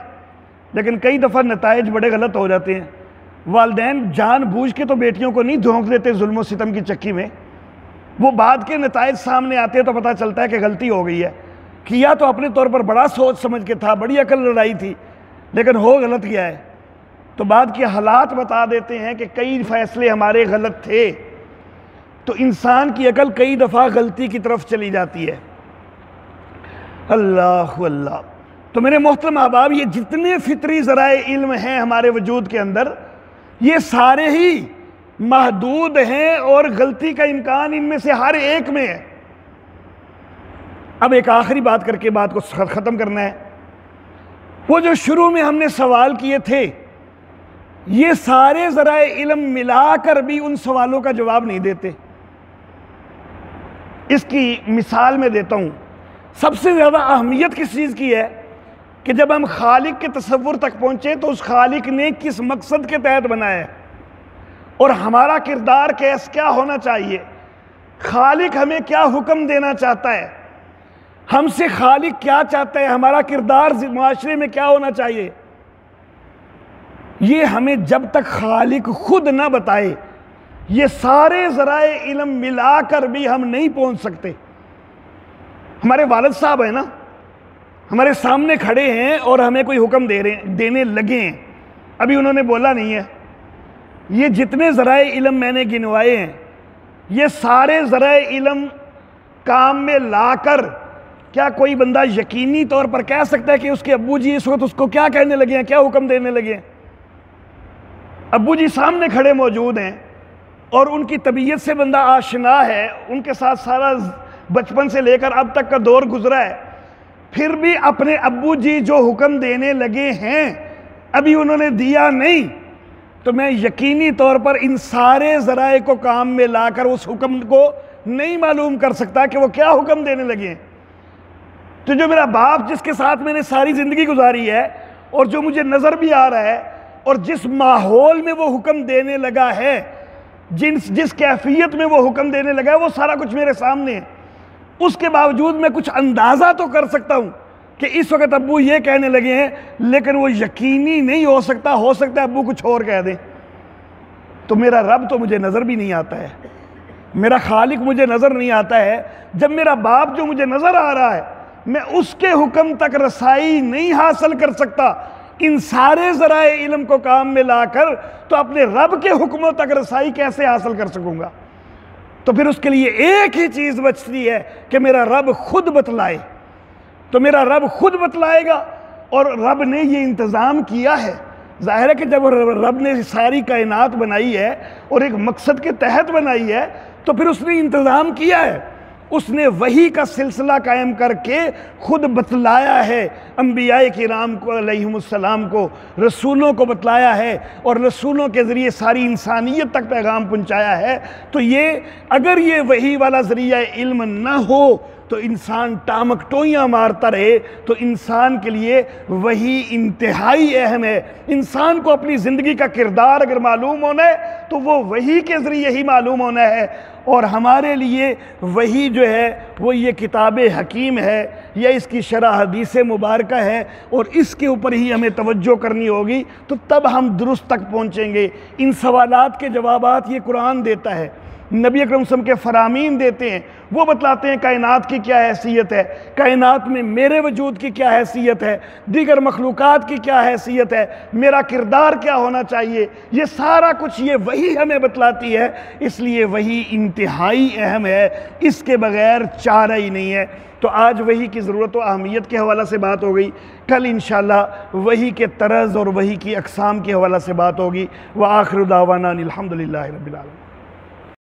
لیکن کئی دفعہ نتائج بڑے غلط ہو جاتے ہیں. والدین جان بوجھ کے تو بیٹیوں کو نہیں دھونک دیتے ظلم و ستم کی چکی میں. وہ بعد کے نتائج سامنے آتے ہیں تو پتہ چلتا ہے کہ غلطی ہو گئی ہے. کیا تو اپنے طور پر بڑا سوچ سمجھ کے تھا, بڑی عقل لڑائی تھی, لیکن ہو غلط گیا ہے. تو بعد کے حالات بتا دیتے ہیں کہ کئی فیصلے ہمارے غلط تھے. تو انسان کی عقل کئی دفعہ غلطی کی طرف چلی جاتی ہے. اللہ اللہ. تو میرے محترم احباب, یہ جتنے فطری ذرائع علم ہیں ہمارے وجود کے اندر, یہ سارے ہی محدود ہیں اور غلطی کا امکان ان میں سے ہر ایک میں ہے. اب ایک آخری بات کر کے بات کو ختم کرنا ہے. وہ جو شروع میں ہم نے سوال کیے تھے, یہ سارے ذرائع علم ملا کر بھی ان سوالوں کا جواب نہیں دیتے. اس کی مثال میں دیتا ہوں. سب سے زیادہ اہمیت کس چیز کی ہے کہ جب ہم خالق کے تصور تک پہنچے تو اس خالق نے کس مقصد کے تحت بنایا ہے, اور ہمارا کردار کیا ہونا چاہیے, خالق ہمیں کیا حکم دینا چاہتا ہے, ہم سے خالق کیا چاہتا ہے, ہمارا کردار معاشرے میں کیا ہونا چاہیے. یہ ہمیں جب تک خالق خود نہ بتائے, یہ سارے ذرائع علم ملا کر بھی ہم نہیں پہنچ سکتے. ہمارے والد صاحب ہیں نا, ہمارے سامنے کھڑے ہیں اور ہمیں کوئی حکم دینے لگے ہیں, ابھی انہوں نے بولا نہیں ہے. یہ جتنے ذرائع علم میں نے گنوائے ہیں, یہ سارے ذرائع علم کام میں لا کر کیا کوئی بندہ یقینی طور پر کہہ سکتا ہے کہ اس کے ابو جی اس وقت اس کو کیا کہنے لگے ہیں، کیا حکم دینے لگے ہیں؟ ابو جی سامنے کھڑے موجود ہیں اور ان کی طبیعت سے بندہ آشنا ہے، ان کے ساتھ سارا بچپن سے لے کر اب تک کا دور گزرا ہے، پھر بھی اپنے ابو جی جو حکم دینے لگے ہیں ابھی انہوں نے دیا نہیں، تو میں یقینی طور پر ان سارے ذرائع کو کام میں لا کر اس حکم کو نہیں معلوم کر سکتا کہ وہ کیا حکم دینے لگے ہیں۔ تو جو میرا باپ جس کے ساتھ میں نے ساری زندگی گزاری ہے اور جو مجھے نظر بھی آ رہا ہے اور جس ماحول میں وہ حکم دینے لگا ہے، جس کیفیت میں وہ حکم دینے لگا ہے، وہ سارا کچھ میرے سامنے ہے، اس کے باوجود میں کچھ اندازہ تو کر سکتا ہوں کہ اس وقت ابو یہ کہنے لگے ہیں، لیکن وہ یقینی نہیں ہو سکتا ہے ابو کچھ اور کہہ دیں۔ تو میرا رب تو مجھے نظر بھی نہیں آتا ہے، میرا خالق مجھے نظر نہیں آتا ہے، جب میرا باپ جو مجھے نظر آ رہا ہے میں اس کے حکم تک رسائی نہیں حاصل کر سکتا ان سارے ذرائع علم کو کام میں لا کر، تو اپنے رب کے حکموں تک رسائی کیسے حاصل کر سکوں گا؟ تو پھر اس کے لیے ایک ہی چیز بچتی ہے کہ میرا رب خود بتلائے۔ تو میرا رب خود بتلائے گا، اور رب نے یہ انتظام کیا ہے۔ ظاہر ہے کہ جب رب نے ساری کائنات بنائی ہے اور ایک مقصد کے تحت بنائی ہے تو پھر اس نے انتظام کیا ہے، اس نے وحی کا سلسلہ قائم کر کے خود بتلایا ہے، انبیاء کرام کو علیہم السلام کو، رسولوں کو بتلایا ہے، اور رسولوں کے ذریعے ساری انسانیت تک پیغام پہنچایا ہے۔ تو یہ اگر یہ وحی والا ذریعہ علم نہ ہو تو انسان ٹامک ٹوئیاں مارتا رہے، تو انسان کے لیے وہی انتہائی اہم ہے۔ انسان کو اپنی زندگی کا کردار اگر معلوم ہونا ہے تو وہ وحی کے ذریعے ہی معلوم ہونا ہے، اور ہمارے لیے وہی جو ہے وہ یہ کتاب حکیم ہے یا اس کی شرح حدیث مبارکہ ہے، اور اس کے اوپر ہی ہمیں توجہ کرنی ہوگی، تو تب ہم درست تک پہنچیں گے۔ ان سوالات کے جوابات یہ قرآن دیتا ہے، نبی اکرم صلی اللہ علیہ وسلم کے فرامین دیتے ہیں، وہ بتلاتے ہیں کائنات کی کیا حیثیت ہے، کائنات میں میرے وجود کی کیا حیثیت ہے، دیگر مخلوقات کی کیا حیثیت ہے، میرا کردار کیا ہونا چاہیے، یہ سارا کچھ یہ وہی ہمیں بتلاتی ہے۔ اس لیے وہی انتہائی اہم ہے، اس کے بغیر چارہ ہی نہیں ہے۔ تو آج وحی کی ضرورت و اہمیت کے حوالہ سے بات ہو گئی، کل انشاءاللہ وحی کے طرز اور وحی کی اقسام کے حوالہ سے بات ہوگی۔ وآخر دعوانا الحمدللہ رب العالمین۔